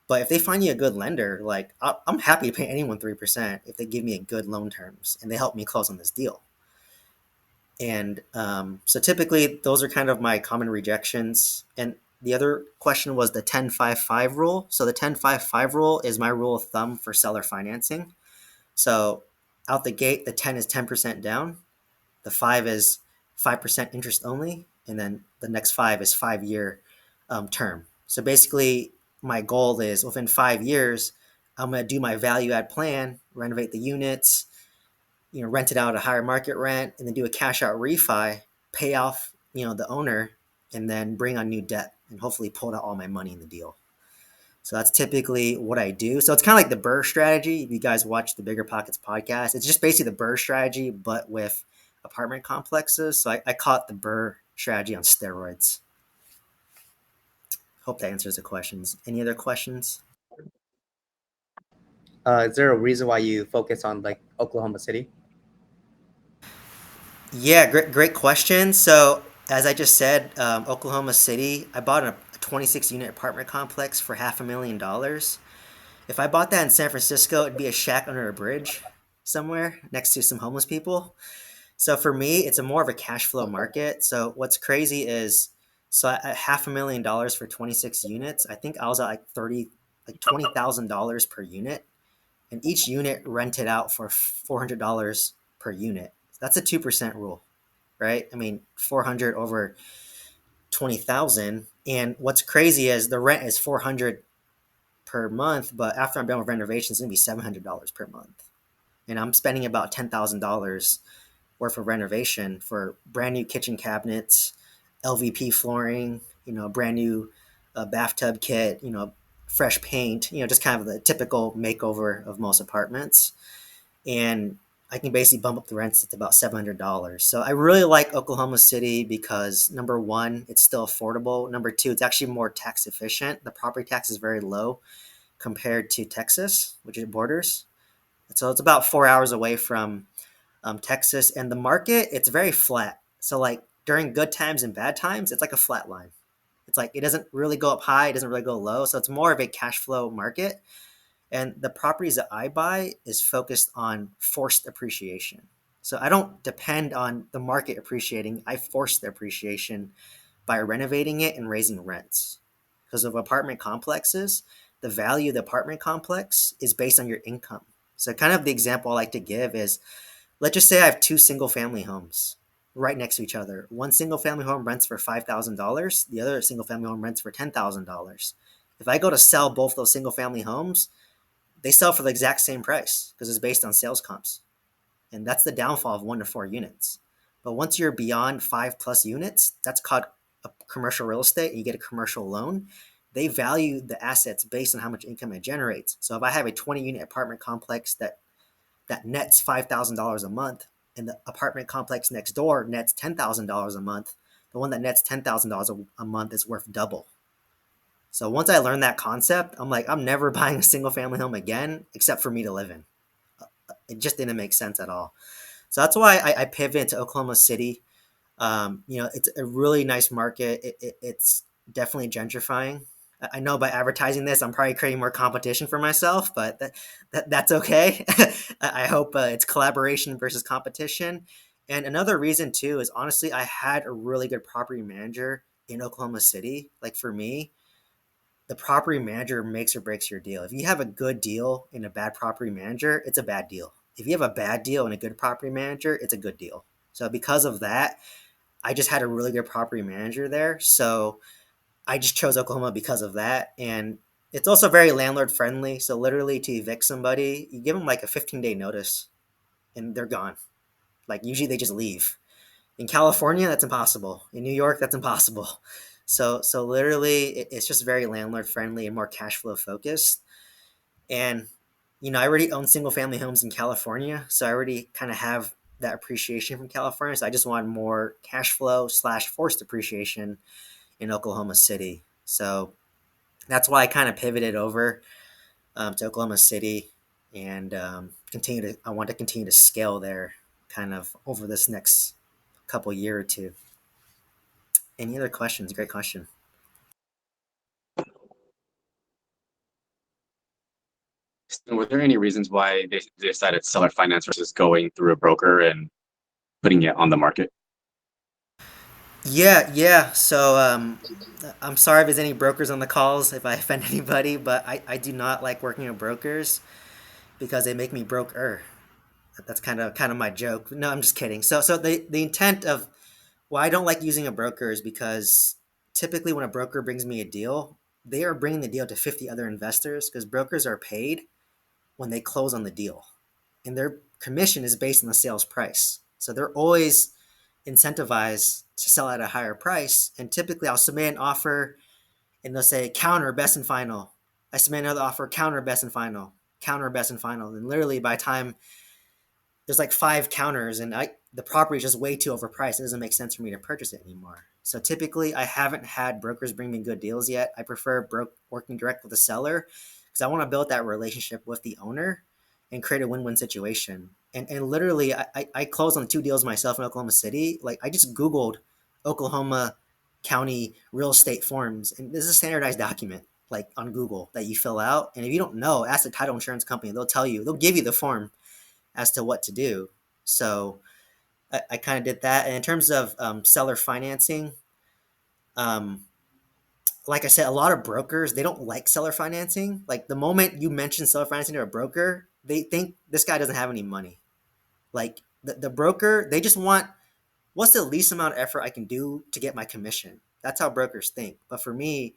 But if they find you a good lender, like I'm happy to pay anyone 3% if they give me a good loan terms and they help me close on this deal. And so typically those are kind of my common rejections. And the other question was the 10-5-5 rule. So the 10-5-5 rule is my rule of thumb for seller financing. So out the gate, the 10 is 10% down. The 5 is 5% interest only. And then the next 5 is 5-year term. So basically my goal is within 5 years, I'm going to do my value add plan, renovate the units, rent it out at a higher market rent, and then do a cash out refi, pay off, the owner, and then bring on new debt and hopefully pull out all my money in the deal. So that's typically what I do. So it's kind of like the Burr strategy. If you guys watch the Bigger Pockets podcast, it's just basically the Burr strategy, but with apartment complexes. So I call it the Burr strategy on steroids. Hope that answers the questions. Any other questions? Is there a reason why you focus on like Oklahoma City? Yeah, great question. So as I just said, Oklahoma City, I bought a 26 unit apartment complex for $500,000. If I bought that in San Francisco, it'd be a shack under a bridge somewhere next to some homeless people. So for me, it's a more of a cash flow market. So what's crazy is, so at $500,000 for 26 units, I think I was at like $20,000 per unit, and each unit rented out for $400 per unit. That's a 2% rule, right? I mean, 400 over 20,000. And what's crazy is the rent is 400 per month, but after I'm done with renovations, it's gonna be $700 per month. And I'm spending about $10,000 worth of renovation for brand new kitchen cabinets, LVP flooring, brand new bathtub kit, fresh paint, just kind of the typical makeover of most apartments. And I can basically bump up the rents to about $700. So I really like Oklahoma City because number one, it's still affordable. Number two, it's actually more tax efficient. The property tax is very low compared to Texas, which it borders. So it's about 4 hours away from Texas, and the market, it's very flat. So like during good times and bad times, it's like a flat line. It's like it doesn't really go up high, it doesn't really go low. So it's more of a cash flow market. And the properties that I buy is focused on forced appreciation. So I don't depend on the market appreciating. I force the appreciation by renovating it and raising rents. Because of apartment complexes, the value of the apartment complex is based on your income. So kind of the example I like to give is, let's just say I have 2 single family homes right next to each other. One single family home rents for $5,000. The other single family home rents for $10,000. If I go to sell both those single family homes, they sell for the exact same price because it's based on sales comps. And that's the downfall of 1 to 4 units. But once you're beyond 5+ units, that's called a commercial real estate, and you get a commercial loan. They value the assets based on how much income it generates. So if I have a 20 unit apartment complex that nets $5,000 a month, and the apartment complex next door nets $10,000 a month, the one that nets $10,000 a month is worth double. So once I learned that concept, I'm like, I'm never buying a single family home again, except for me to live in. It just didn't make sense at all. So that's why I pivoted to Oklahoma City. It's a really nice market. It's definitely gentrifying. I know by advertising this, I'm probably creating more competition for myself, but that's okay. I hope it's collaboration versus competition. And another reason too is honestly, I had a really good property manager in Oklahoma City. Like for me, the property manager makes or breaks your deal. If you have a good deal and a bad property manager, it's a bad deal. If you have a bad deal and a good property manager, it's a good deal. So because of that, I just had a really good property manager there. So I just chose Oklahoma because of that. And it's also very landlord friendly. So literally to evict somebody, you give them like a 15-day notice and they're gone. Like usually they just leave. In California, that's impossible. In New York, that's impossible. So literally, it's just very landlord friendly and more cash flow focused. And I already own single family homes in California, so I already kind of have that appreciation from California. So I just want more cash flow slash forced appreciation in Oklahoma City. So that's why I kind of pivoted over to Oklahoma City, and I want to continue to scale there, kind of over this next couple year or two. Any other questions? Great question. Were there any reasons why they decided seller finance versus going through a broker and putting it on the market? Yeah. So I'm sorry if there's any brokers on the calls if I offend anybody, but I do not like working with brokers because they make me broke. That's kind of my joke. No, I'm just kidding. So the intent of why I don't like using a broker is because typically when a broker brings me a deal, they are bringing the deal to 50 other investors because brokers are paid when they close on the deal, and their commission is based on the sales price. So they're always incentivized to sell at a higher price. And typically, I'll submit an offer, and they'll say counter best and final. I submit another offer, counter best and final, counter best and final. And literally, by the time there's like five counters, and the property is just way too overpriced. It doesn't make sense for me to purchase it anymore. So typically, I haven't had brokers bring me good deals yet. I prefer working direct with the seller because I want to build that relationship with the owner and create a win-win situation. And literally, I closed on 2 deals myself in Oklahoma City. Like I just Googled Oklahoma County real estate forms, and this is a standardized document like on Google that you fill out. And if you don't know, ask the title insurance company. They'll give you the form as to what to do. So I kind of did that. And in terms of seller financing, um, like I said, a lot of brokers, they don't like seller financing. Like the moment you mention seller financing to a broker, they think this guy doesn't have any money. Like the broker, they just want what's the least amount of effort I can do to get my commission. That's how brokers think. But for me,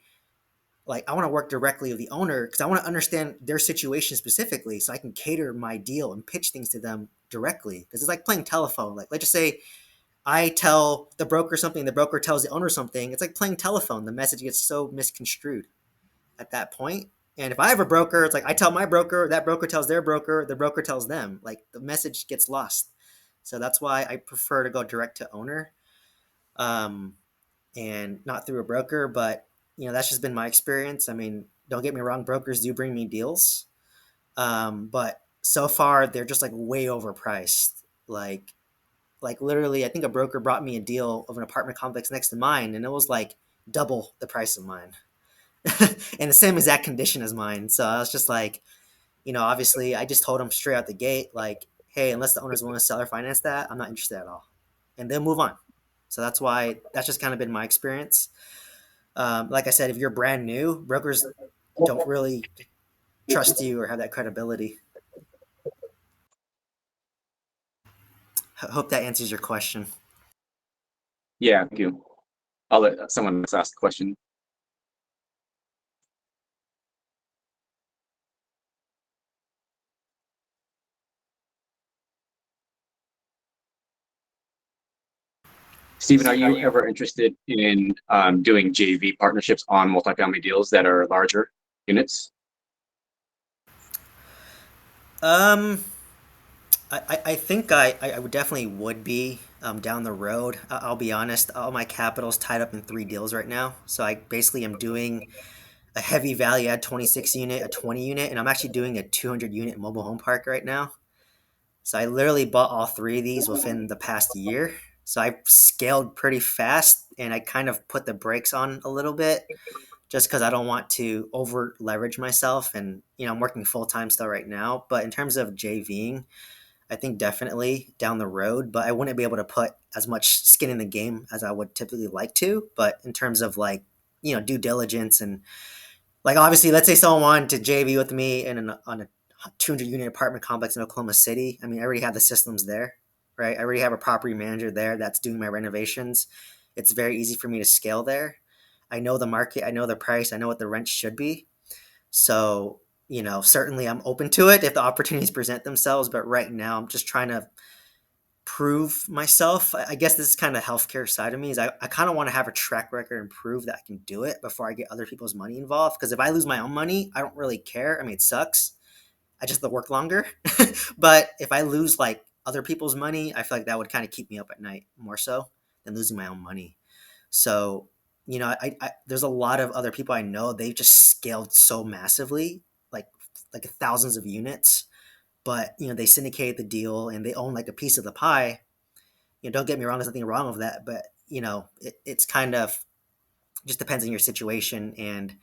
like I want to work directly with the owner because I want to understand their situation specifically so I can cater my deal and pitch things to them directly. Because it's like playing telephone. Like let's just say I tell the broker something, the broker tells the owner something. It's like playing telephone. The message gets so misconstrued at that point. And if I have a broker, it's like I tell my broker, that broker tells their broker, the broker tells them. Like the message gets lost. So that's why I prefer to go direct to owner. Um, and not through a broker, but that's just been my experience. I mean, don't get me wrong, brokers do bring me deals, but so far they're just like way overpriced. Like literally, I think a broker brought me a deal of an apartment complex next to mine, and it was like double the price of mine, and the same exact condition as mine. So I was just like, obviously, I just told them straight out the gate, like, hey, unless the owners want to sell or finance that, I'm not interested at all, and then move on. So that's just kind of been my experience. Like I said, if you're brand new, brokers don't really trust you or have that credibility. Hope that answers your question. Yeah, thank you. I'll let someone else ask the question. Stephen, are you ever interested in doing JV partnerships on multifamily deals that are larger units? Um, I think I would definitely would be down the road. I'll be honest, all my capital's tied up in 3 deals right now. So I basically am doing a heavy value add 26 unit, a 20 unit, and I'm actually doing a 200 unit mobile home park right now. So I literally bought all 3 of these within the past year. So I scaled pretty fast and I kind of put the brakes on a little bit just because I don't want to over leverage myself. And, I'm working full time still right now. But in terms of JVing, I think definitely down the road, but I wouldn't be able to put as much skin in the game as I would typically like to. But in terms of like, due diligence and like obviously, let's say someone wanted to JV with me on a 200 unit apartment complex in Oklahoma City. I mean, I already have the systems there, right? I already have a property manager there that's doing my renovations. It's very easy for me to scale there. I know the market, I know the price, I know what the rent should be. So, certainly I'm open to it if the opportunities present themselves. But right now, I'm just trying to prove myself. I guess this is kind of healthcare side of me is I kind of want to have a track record and prove that I can do it before I get other people's money involved. Because if I lose my own money, I don't really care. I mean, it sucks. I just have to work longer. But if I lose like other people's money, I feel like that would kind of keep me up at night more so than losing my own money. So, there's a lot of other people I know, they've just scaled so massively, like thousands of units, but they syndicate the deal and they own like a piece of the pie. Don't get me wrong, there's nothing wrong with that, but it's kind of just depends on your situation. And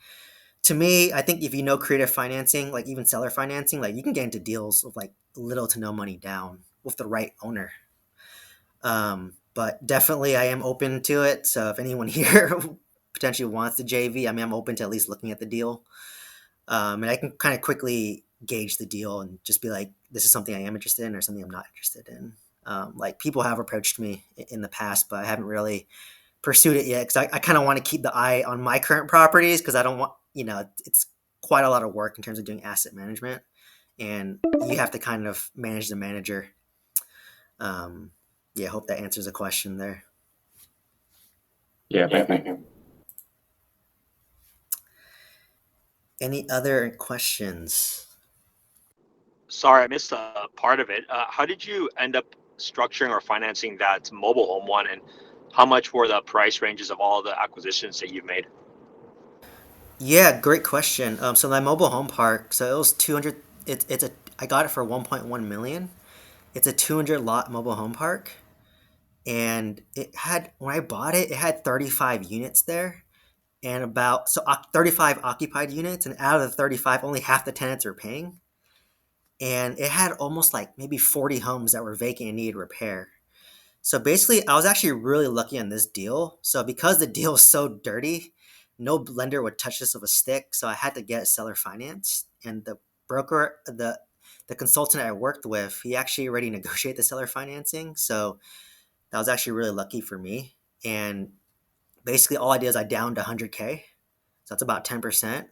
to me, I think if you know creative financing, like even seller financing, like you can get into deals with like little to no money down with the right owner. But definitely I am open to it. So if anyone here potentially wants the JV, I mean, I'm open to at least looking at the deal. And I can kind of quickly gauge the deal and just be like, this is something I am interested in or something I'm not interested in. Like people have approached me in the past, but I haven't really pursued it yet because I kind of want to keep the eye on my current properties because I don't want, it's quite a lot of work in terms of doing asset management and you have to kind of manage the manager. Um, yeah, I hope that answers the question there. Yeah, thank you. Any other questions? Sorry, I missed a part of it. How did you end up structuring or financing that mobile home one, and how much were the price ranges of all the acquisitions that you've made? Yeah, great question. So my mobile home park, so it was 200. I got it for 1.1 million. It's a 200 lot mobile home park, and it had when I bought it, it had 35 units there, and 35 occupied units, and out of the 35, only half the tenants are paying, and it had almost like maybe 40 homes that were vacant and needed repair. So basically, I was actually really lucky on this deal. So because the deal was so dirty, no lender would touch this with a stick. So I had to get seller finance. And the broker, the consultant I worked with, he actually already negotiated the seller financing. So that was actually really lucky for me. And basically, all I did is I downed 100K. So that's about 10%.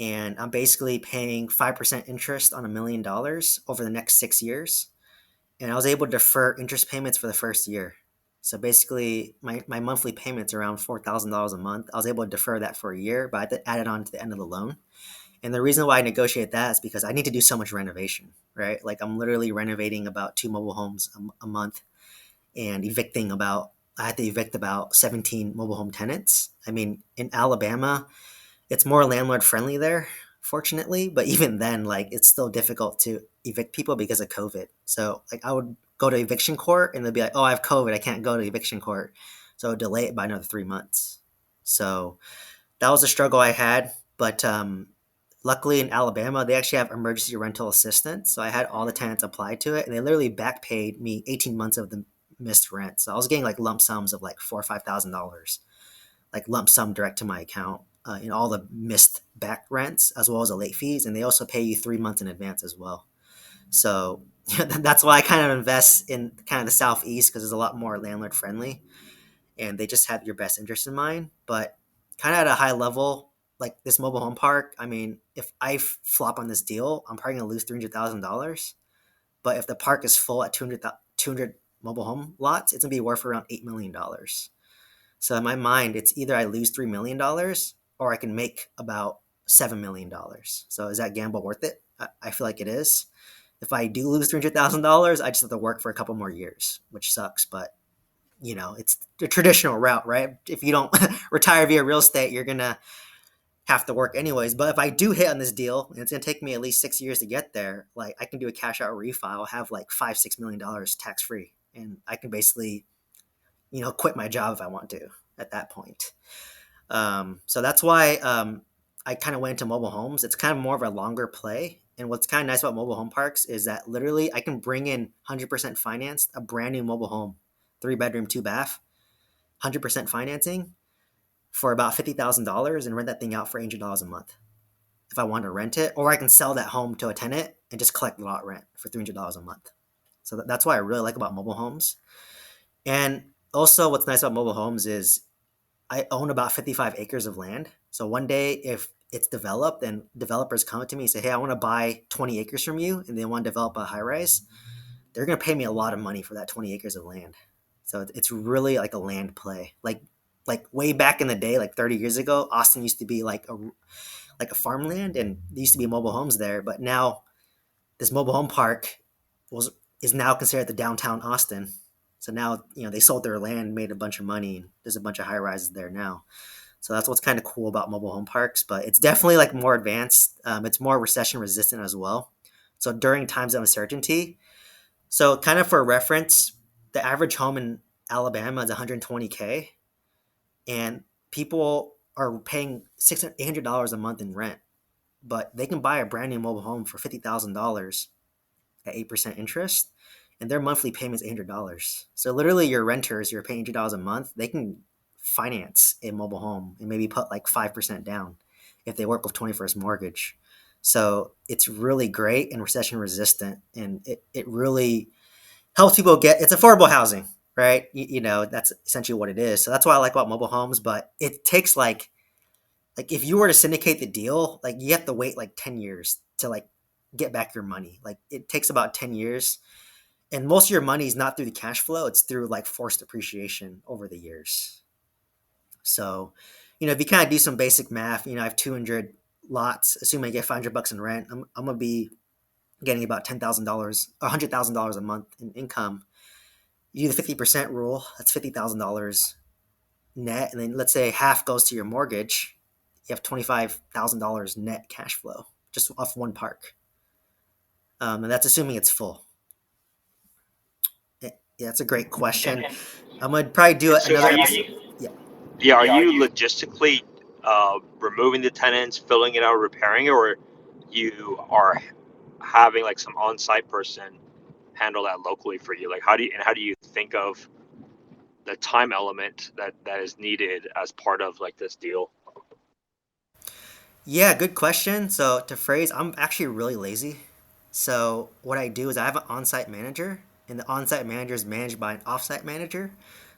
And I'm basically paying 5% interest on $1 million over the next 6 years, and I was able to defer interest payments for the first year. So basically, my monthly payments around $4,000 a month. I was able to defer that for a year, but I had to add it on to the end of the loan. And the reason why I negotiate that is because I need to do so much renovation, right? Like I'm literally renovating about 2 mobile homes a month and I had to evict about 17 mobile home tenants. I mean, in Alabama, it's more landlord friendly there, fortunately, but even then, like it's still difficult to evict people because of COVID. So like I would go to eviction court and they'd be like, oh, I have COVID, I can't go to eviction court. So I would delay it by another 3 months. So that was a struggle I had. But luckily in Alabama, they actually have emergency rental assistance. So I had all the tenants apply to it and they literally back paid me 18 months of the missed rent. So I was getting like lump sums of like $4,000 or $5,000, like lump sum direct to my account, in all the missed back rents as well as the late fees, and they also pay you 3 months in advance as well. So that's why I kind of invest in kind of the southeast because it's a lot more landlord friendly, and they just have your best interest in mind. But kind of at a high level, like this mobile home park, I mean, if I flop on this deal, I'm probably gonna lose $300,000. But if the park is full at 200 mobile home lots, it's gonna be worth around $8 million. So in my mind, it's either I lose $3 million or I can make about $7 million. So is that gamble worth it? I feel like it is. If I do lose $300,000, I just have to work for a couple more years, which sucks. But it's the traditional route, right? If you don't retire via real estate, you're gonna have to work anyways. But if I do hit on this deal, and it's gonna take me at least 6 years to get there, like I can do a cash out refi. I'll have like $5-6 million tax free, and I can basically quit my job if I want to at that point. So that's why I kind of went into mobile homes. It's kind of more of a longer play. And what's kind of nice about mobile home parks is that literally I can bring in 100% financed a brand new mobile home, 3 bedroom, 2 bath, 100% financing for about $50,000 and rent that thing out for $800 a month if I want to rent it. Or I can sell that home to a tenant and just collect lot rent for $300 a month. So that's what I really like about mobile homes. And also, what's nice about mobile homes is I own about 55 acres of land. So one day, if it's developed and developers come to me and say, hey, I want to buy 20 acres from you, and they want to develop a high rise, they're going to pay me a lot of money for that 20 acres of land. So it's really like a land play. Like way back in the day, like 30 years ago, Austin used to be like a farmland, and there used to be mobile homes there. But now this mobile home park was is now considered the downtown Austin. So now, they sold their land, made a bunch of money, and there's a bunch of high rises there now. So that's what's kind of cool about mobile home parks, but it's definitely like more advanced. It's more recession resistant as well. So during times of uncertainty, so kind of for reference, the average home in Alabama is 120K, and people are paying $600, $800 a month in rent, but they can buy a brand new mobile home for $50,000 at 8% interest, and their monthly payment is $800. So literally, your renters, you're paying $800 a month, they can finance a mobile home and maybe put like 5% down if they work with 21st Mortgage. So it's really great and recession resistant, and it really helps people get it's affordable housing, right? That's essentially what it is. So that's what I like about mobile homes, but it takes like if you were to syndicate the deal, like you have to wait like 10 years to like get back your money. Like it takes about 10 years, and most of your money is not through the cash flow, it's through like forced appreciation over the years. So, if you kind of do some basic math, I have 200 lots, assuming I get $500 in rent, I'm going to be getting about $10,000 or $100,000 a month in income. You do the 50% rule, that's $50,000 net. And then let's say half goes to your mortgage. You have $25,000 net cash flow just off one park. And that's assuming it's full. Yeah, that's a great question. I'm going to probably do So another are episode. you, Yeah. yeah, are you logistically removing the tenants, filling it out, repairing it, or you are having like some on-site person handle that locally for you? Like how do you think of the time element that is needed as part of like this deal? Yeah, good question. So to phrase, I'm actually really lazy. So what I do is I have an on-site manager, and the on-site manager is managed by an off-site manager.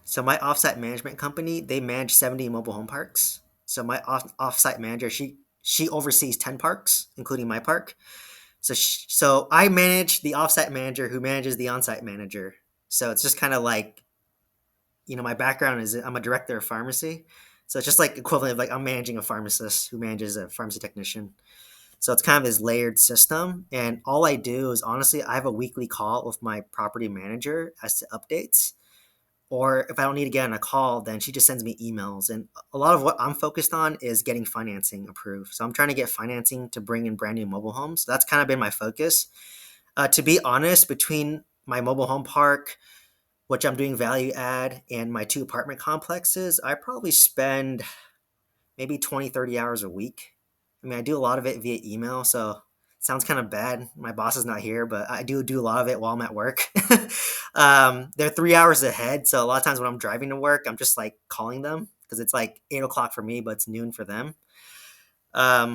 So my off-site management company, they manage 70 mobile home parks. So my off-site manager, she oversees 10 parks, including my park. So I manage the off-site manager who manages the on-site manager. So it's just kind of like, my background is I'm a director of pharmacy. So it's just like equivalent of like I'm managing a pharmacist who manages a pharmacy technician. So it's kind of this layered system. And all I do is honestly, I have a weekly call with my property manager as to updates. Or if I don't need to get on a call, then she just sends me emails. And a lot of what I'm focused on is getting financing approved. So I'm trying to get financing to bring in brand new mobile homes. So that's kind of been my focus. To be honest, between my mobile home park, which I'm doing value add, and my two apartment complexes, I probably spend maybe 20, 30 hours a week. I mean, I do a lot of it via email, so it sounds kind of bad. My boss is not here, but I do a lot of it while I'm at work. They're 3 hours ahead, so a lot of times when I'm driving to work, I'm just like calling them because it's like 8 o'clock for me, but it's noon for them.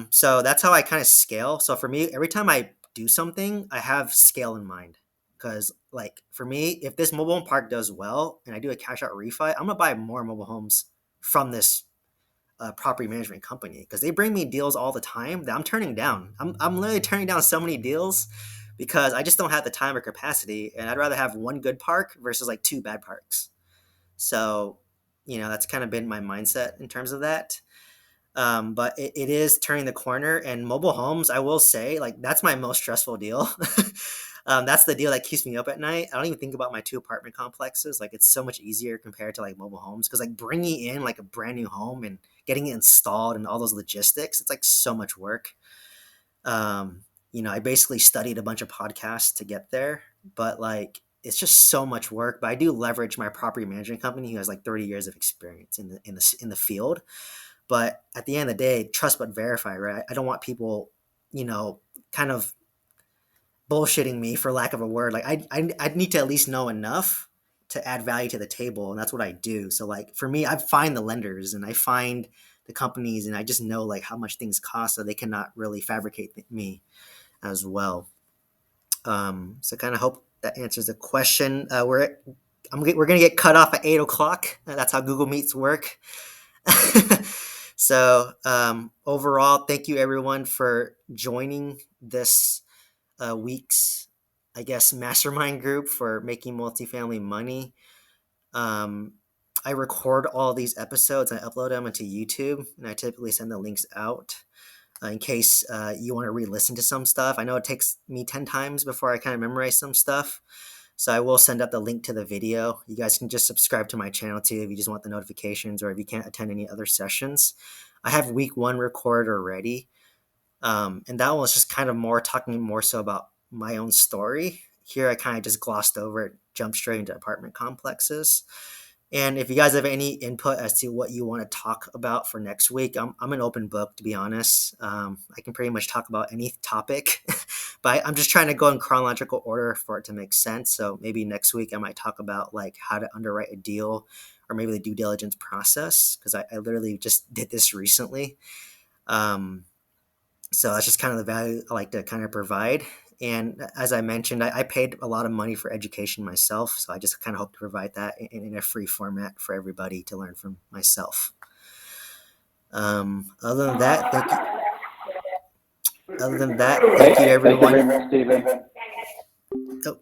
So that's how I kind of scale. So for me, every time I do something, I have scale in mind. Because like for me, if this mobile home park does well and I do a cash out refi, I'm gonna buy more mobile homes from this property management company because they bring me deals all the time that I'm turning down. I'm literally turning down so many deals because I just don't have the time or capacity, and I'd rather have one good park versus like two bad parks. So, that's kind of been my mindset in terms of that. But it is turning the corner, and mobile homes, I will say, like that's my most stressful deal. That's the deal that keeps me up at night. I don't even think about my two apartment complexes. Like it's so much easier compared to like mobile homes because like bringing in like a brand new home and getting it installed and all those logistics, it's like so much work. I basically studied a bunch of podcasts to get there, but like it's just so much work. But I do leverage my property management company who has like 30 years of experience in the field. But at the end of the day, trust but verify, right? I don't want people, kind of bullshitting me for lack of a word. Like I need to at least know enough to add value to the table, and that's what I do. So like for me, I find the lenders and I find the companies, and I just know like how much things cost, so they cannot really fabricate me as well. So kind of hope that answers the question. We're gonna get cut off at 8 o'clock. That's how Google Meets work. So overall, thank you everyone for joining this week's I guess, mastermind group for making multifamily money. Um, I record all these episodes, I upload them into YouTube, and I typically send the links out in case you want to re-listen to some stuff. I know it takes me 10 times before I kind of memorize some stuff. So I will send out the link to the video. You guys can just subscribe to my channel too if you just want the notifications or if you can't attend any other sessions. I have week 1 recorded already. And that one was just kind of more talking more so about my own story. Here I kind of just glossed over it, jumped straight into apartment complexes. And if you guys have any input as to what you want to talk about for next week, I'm an open book, to be honest. I can pretty much talk about any topic, but I'm just trying to go in chronological order for it to make sense. So maybe next week I might talk about like how to underwrite a deal or maybe the due diligence process, because I literally just did this recently. So that's just kind of the value I like to kind of provide. And as I mentioned, I paid a lot of money for education myself. So I just kind of hope to provide that in a free format for everybody to learn from myself. Other than that, thank you. Other than that, thank you Thank you everyone. very much, David. Oh,